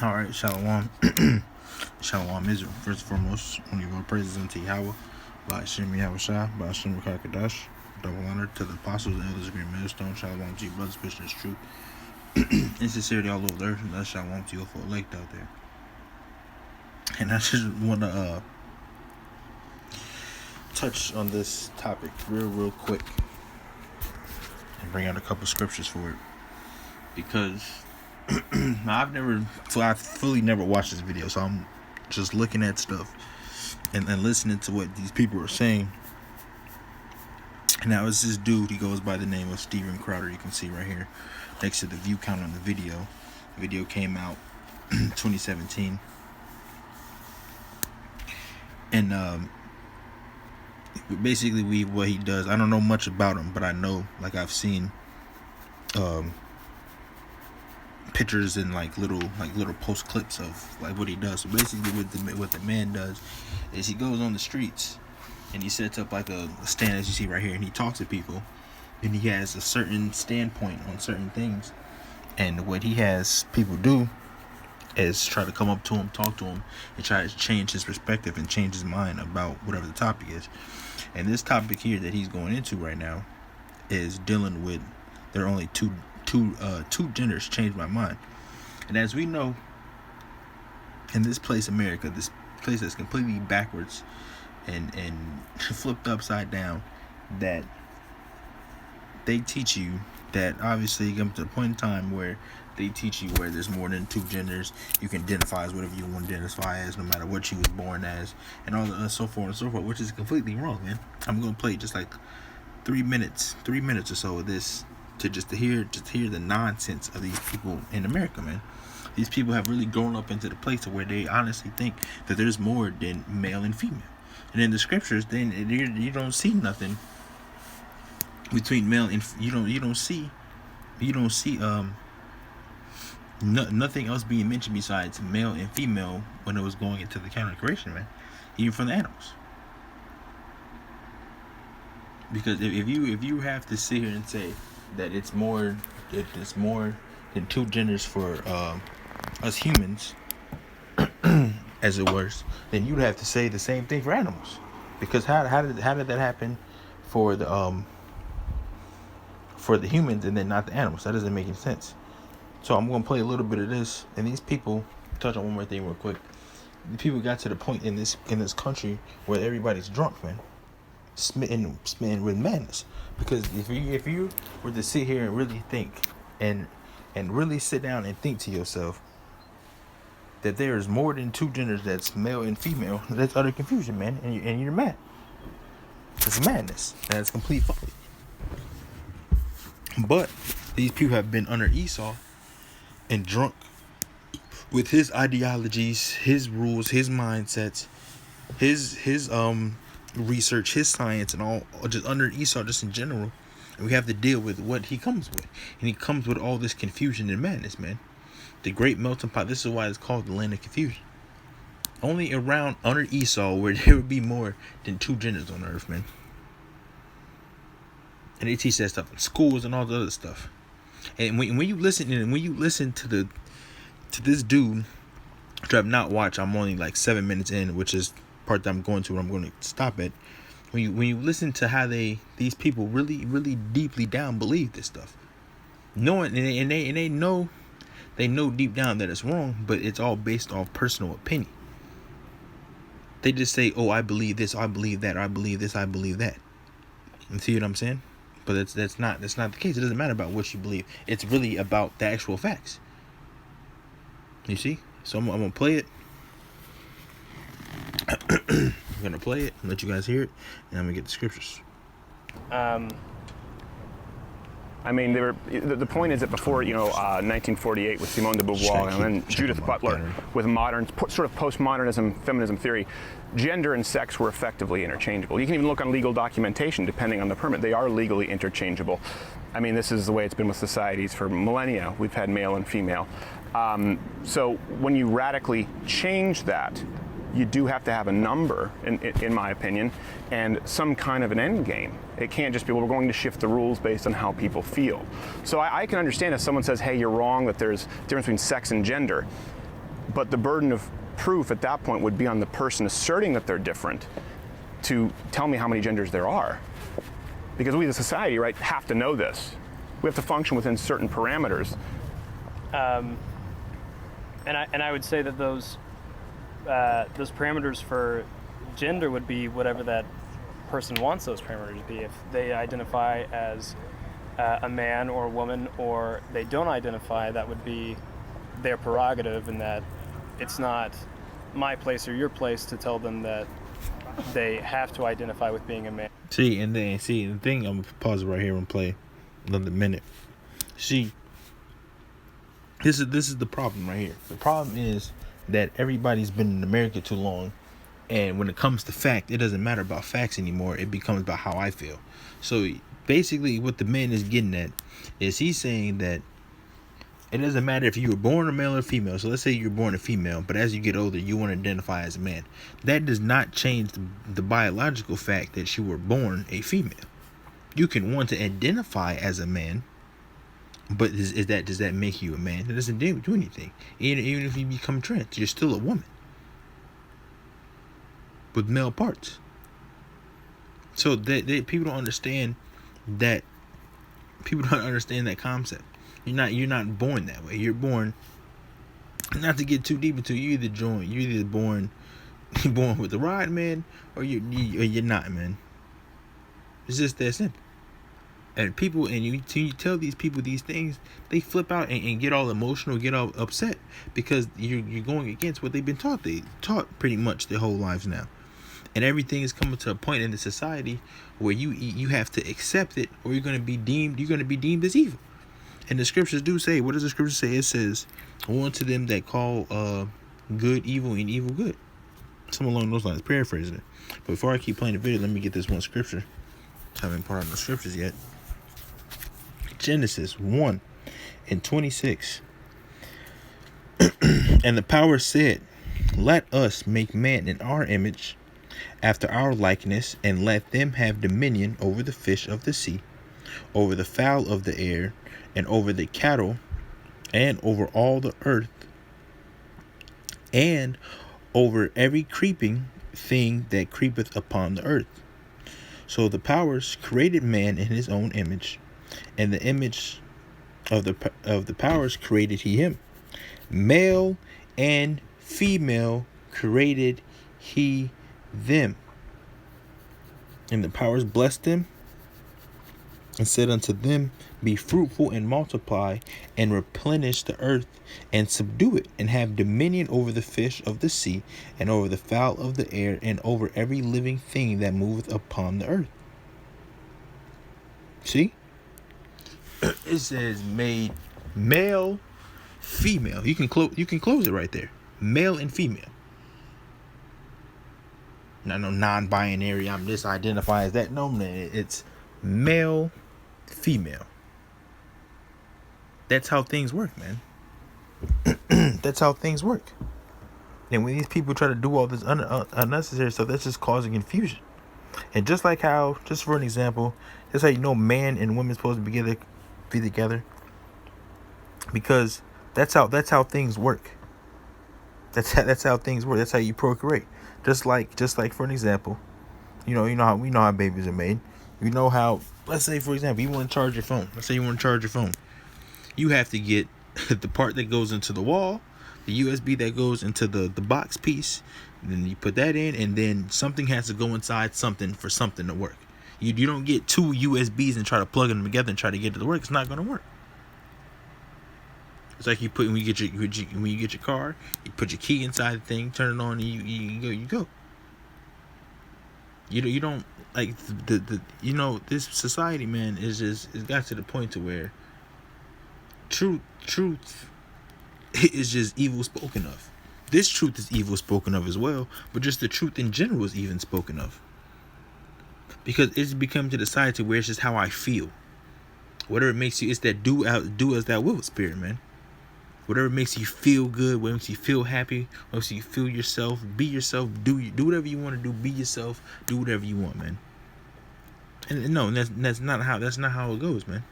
All right, Shalom. Shalom Israel. First and foremost, when you go praises unto Yahweh, by Hashem Yahushua, by Hashem Kakadash, double honor to the apostles and elders of Green Millstone. Shalom to you, brothers, Christians, truth, and sincerity all over the earth. And that's shalom to you for elect out there. And I just want to touch on this topic real quick and bring out a couple scriptures for it, because I've fully never watched this video, so I'm just looking at stuff and listening to what these people are saying. Now, it's this dude, he goes by the name of Steven Crowder. You can see right here next to the view count on the video. The video came out 2017. And basically what he does, I don't know much about him, but I know, like, I've seen pictures and like little post clips of like what he does. So basically what the man does is he goes on the streets and he sets up like a stand, as you see right here, and he talks to people, and he has a certain standpoint on certain things. And what he has people do is try to come up to him, talk to him, and try to change his perspective and change his mind about whatever the topic is. And this topic here that he's going into right now is dealing with there are only two genders. Changed my mind. And as we know, in this place, America, this place that's completely backwards and flipped upside down, that they teach you that obviously you come to a point in time where they teach you where there's more than two genders. You can identify as whatever you want to identify as, no matter what you was born as, and all the so forth and so forth, which is completely wrong, man. I'm gonna play just like 3 minutes or so of this to hear the nonsense of these people in America, man. These people have really grown up into the place where they honestly think that there's more than male and female. And in the scriptures, then you don't see nothing between male and you don't see nothing else being mentioned besides male and female when it was going into the account of creation, man. Even from the animals. Because if you have to sit here and say that it's more than two genders for us humans, as it were, then you'd have to say the same thing for animals. Because how did that happen for the humans and then not the animals? That doesn't make any sense. So I'm gonna play a little bit of this, and these people touch on one more thing real quick. The people got to the point in this country where everybody's drunk, man. Smitten with madness. Because if you were to sit here and really think and really sit down and think to yourself that there is more than two genders, that's male and female, that's utter confusion, man, and you're mad. It's madness. That's complete folly. But these people have been under Esau and drunk with his ideologies, his rules, his mindsets, his research, his science, and all, just under Esau, just in general. And we have to deal with what he comes with, and he comes with all this confusion and madness, man. The great melting pot. This is why it's called the land of confusion. Only around under Esau where there would be more than two genders on earth, man. And they teach that stuff in schools and all the other stuff. And when you listen to this dude, which I've not watched, I'm only like 7 minutes in, which is part that I'm going to, where I'm going to stop at. When you listen to how these people really deeply down believe this stuff, knowing and they know deep down that it's wrong, but it's all based off personal opinion. They just say, "Oh, I believe this, I believe that, or I believe this, I believe that." You see what I'm saying? But that's not the case. It doesn't matter about what you believe. It's really about the actual facts. You see? So I'm gonna play it. I'm gonna play it and let you guys hear it, and I'm gonna get the scriptures. I mean, the point is that before 1948 with Simone de Beauvoir and then Judith Butler with modern sort of postmodernism, feminism theory, gender and sex were effectively interchangeable. You can even look on legal documentation, depending on the permit, they are legally interchangeable. I mean, this is the way it's been with societies for millennia. We've had male and female. So when you radically change that, you do have to have a number, in my opinion, and some kind of an end game. It can't just be, well, we're going to shift the rules based on how people feel. So I can understand if someone says, hey, you're wrong, that there's a difference between sex and gender. But the burden of proof at that point would be on the person asserting that they're different to tell me how many genders there are. Because we as a society, right, have to know this. We have to function within certain parameters. And I would say that those parameters for gender would be whatever that person wants those parameters to be. If they identify as a man or a woman, or they don't identify, that would be their prerogative, and that it's not my place or your place to tell them that they have to identify with being a man. See, the thing, I'm gonna pause it right here and play another minute. See, this is the problem right here. The problem is that everybody's been in America too long, and when it comes to fact, it doesn't matter about facts anymore. It becomes about how I feel. So basically, what the man is getting at is he's saying that it doesn't matter if you were born a male or female. So let's say you're born a female, but as you get older, you want to identify as a man. That does not change the biological fact that you were born a female. You can want to identify as a man, but does that make you a man? It doesn't do anything. Even if you become trans, you're still a woman with male parts. So people don't understand that. People don't understand that concept. You're not born that way. You're born, not to get too deep into it, you're either born with the rod, man, or you're not, man. It's just that simple. And you tell these people these things, they flip out and get all emotional, get all upset, because you're going against what they've been taught. They taught pretty much their whole lives now. And everything is coming to a point in the society where you have to accept it, or you're going to be deemed as evil. And the scriptures do say, what does the scripture say? It says, woe unto them that call good evil and evil good. Something along those lines, paraphrasing it. But before I keep playing the video, let me get this one scripture. I haven't part of the scriptures yet. Genesis 1:26. And the power said, let us make man in our image, after our likeness, and let them have dominion over the fish of the sea, over the fowl of the air, and over the cattle, and over all the earth, and over every creeping thing that creepeth upon the earth. So the powers created man in his own image, and the image of the powers created he him. Male and female created he them. And the powers blessed them, and said unto them, be fruitful and multiply, and replenish the earth, and subdue it, and have dominion over the fish of the sea, and over the fowl of the air, and over every living thing that moveth upon the earth. See? It says made male, female. You can close it right there. Male and female. Not no non-binary. I'm this, identify as that. No, man. It's male, female. That's how things work, man. That's how things work. And when these people try to do all this unnecessary stuff, that's just causing confusion. And just like how, just for an example, just how man and women supposed to be together, because that's how things work. That's how things work. That's how you procreate. Just like for an example, we know how babies are made. You know how, let's say for example, you want to charge your phone. Let's say you want to charge your phone. You have to get the part that goes into the wall, the USB that goes into the box piece, and then you put that in, and then something has to go inside something for something to work. You don't get two USBs and try to plug them together and try to get it to work. It's not going to work. It's like when you get your car, you put your key inside the thing, turn it on, and you go. You don't like this society, man, it's got to the point to where truth is just evil spoken of. This truth is evil spoken of as well, but just the truth in general is even spoken of. Because it's become to the side to where it's just how I feel. Whatever makes you, it's that do as thou wilt spirit, man. Whatever makes you feel good, what makes you feel happy, what makes you feel yourself, be yourself, do whatever you want to do, be yourself, do whatever you want, man. And no, that's not how it goes, man.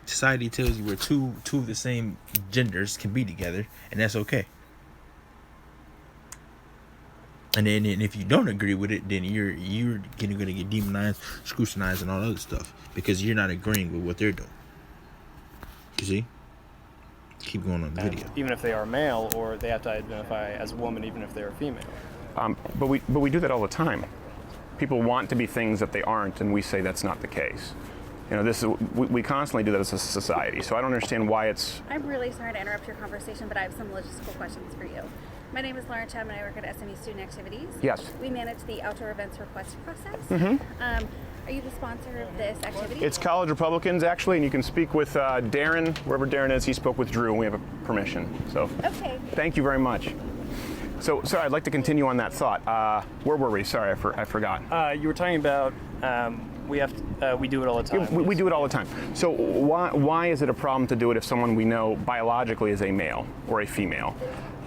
Society tells you where two of the same genders can be together, and that's okay. And then if you don't agree with it, then you're going to get demonized, scrutinized, and all other stuff because you're not agreeing with what they're doing. You see? Keep going on the video. Even if they are male, or they have to identify as a woman, even if they're female. But we do that all the time. People want to be things that they aren't, and we say that's not the case. You know, we constantly do that as a society. So I don't understand why it's. I'm really sorry to interrupt your conversation, but I have some logistical questions for you. My name is Lauren Chapman. I work at SMU Student Activities. Yes. We manage the outdoor events request process. Mm-hmm. Are you the sponsor of this activity? It's College Republicans, actually, and you can speak with Darren, wherever Darren is. He spoke with Drew, and we have a permission. So. Okay. Thank you very much. So, sorry, I'd like to continue on that thought. Where were we? Sorry, I forgot. You were talking about we do it all the time. We do it all the time. So why is it a problem to do it if someone we know biologically is a male or a female?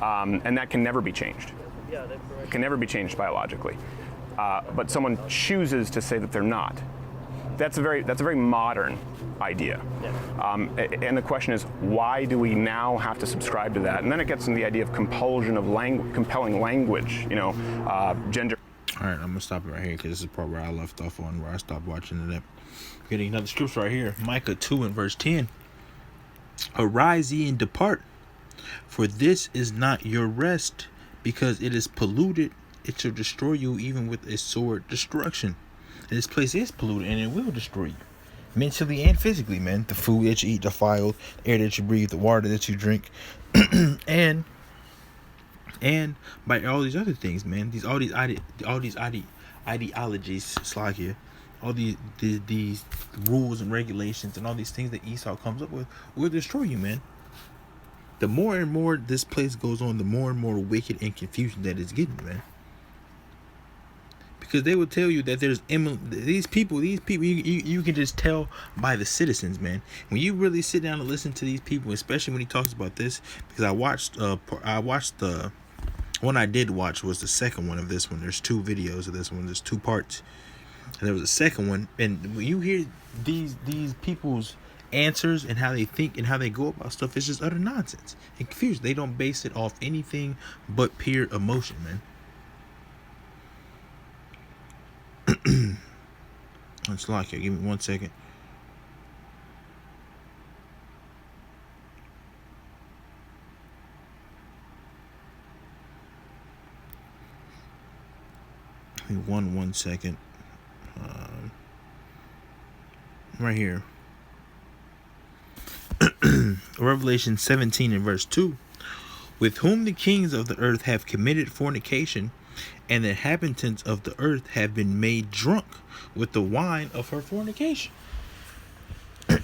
And that can never be changed. Yeah, that's correct. It can never be changed biologically. But someone chooses to say that they're not. That's a very modern idea. Yeah. And the question is, why do we now have to subscribe to that? And then it gets into the idea of compulsion of compelling language, gender. All right, I'm going to stop it right here because this is the part where I left off on, where I stopped watching it up. Getting another scripture right here. Micah 2 and verse 10. Arise ye and depart, for this is not your rest, because it is polluted. It shall destroy you even with a sword destruction. And this place is polluted, and it will destroy you. Mentally and physically, man. The food that you eat defiled, the air that you breathe, the water that you drink, and by all these other things, man. All these ideologies, Slakia, all these rules and regulations and all these things that Esau comes up with will destroy you, man. The more and more this place goes on, the more and more wicked and confusion that it's getting, man. Because they will tell you that there's these people you can just tell by the citizens, man. When you really sit down and listen to these people, especially when he talks about this, because I watched the one I did watch was the second one of this one. There's 2 videos of this one. There's 2 parts, and there was a second one. And when you hear these people's answers and how they think and how they go about stuff, it's just utter nonsense and confusion. They don't base it off anything but pure emotion, man. It's like, give me 1 second. One second. Right here. Revelation 17 and verse 2. With whom the kings of the earth have committed fornication, and the inhabitants of the earth have been made drunk with the wine of her fornication.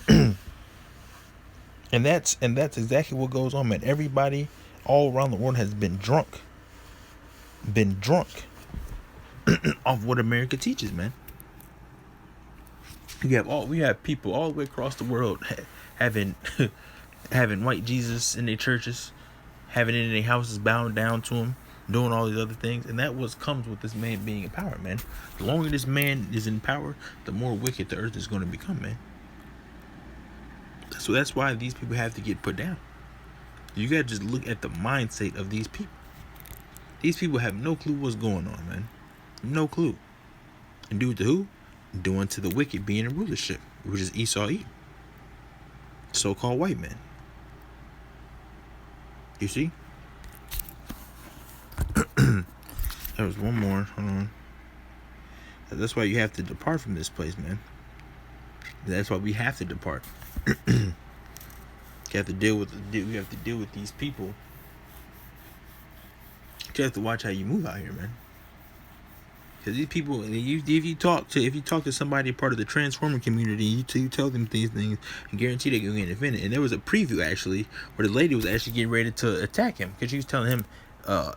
and that's exactly what goes on, man. Everybody all around the world has been drunk off what America teaches, man. We have people all the way across the world having white Jesus in their churches, having it in their houses, bowing down to him, doing all these other things. And that what comes with this man being in power, man. The longer this man is in power, the more wicked the earth is going to become, man. So that's why these people have to get put down. You gotta just look at the mindset of these people. These people have no clue what's going on, man. No clue. And do it to who? Do unto the wicked being in rulership, which is Esau Edom, so-called white men. You see? There was one more. Hold on. That's why you have to depart from this place, man. That's why we have to depart. You have to deal with these people. You have to watch how you move out here, man. Because these people, if you talk to somebody part of the Transformer community, you tell them these things, and guarantee they're going to get offended. And there was a preview actually where the lady was actually getting ready to attack him because she was telling him,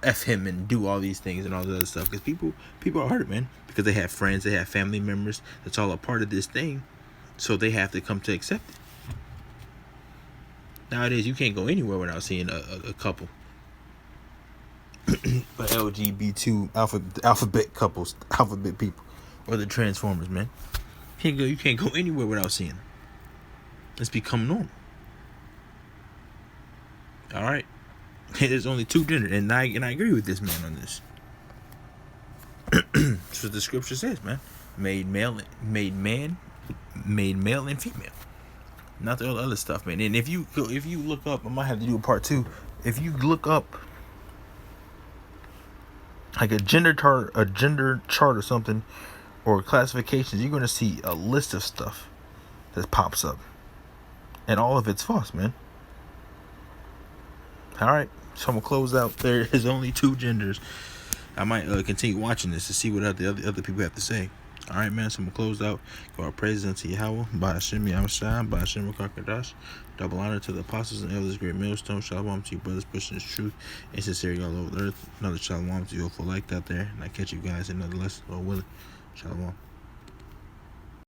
F him and do all these things and all this other stuff. Because people are hurt, man. Because they have friends, they have family members. That's all a part of this thing. So they have to come to accept it. Nowadays, you can't go anywhere without seeing a couple. But LGBT alphabet couples, alphabet people, or the Transformers, man. You can't go anywhere without seeing them. It's become normal. All right. There's only 2 genders, and I agree with this man on this. That's what the scripture says, man. Made male and female. Not the other stuff, man. And if you look up, I might have to do a part 2. If you look up like a gender chart or something, or classifications, you're gonna see a list of stuff that pops up, and all of it's false, man. All right, so I'm gonna close out. There is only 2 genders. I might continue watching this to see what other people have to say. All right, man. So I'm gonna close out. Go our praises unto Yahweh. By Hashem Yahushua. By Hashem Rakakadash. Double honor to the apostles and elders, great millstone. Shalom to you brothers pushing this truth and sincerity all over the earth. Another shalom to you all for like out there. And I catch you guys in another lesson, Lord willing. Shalom.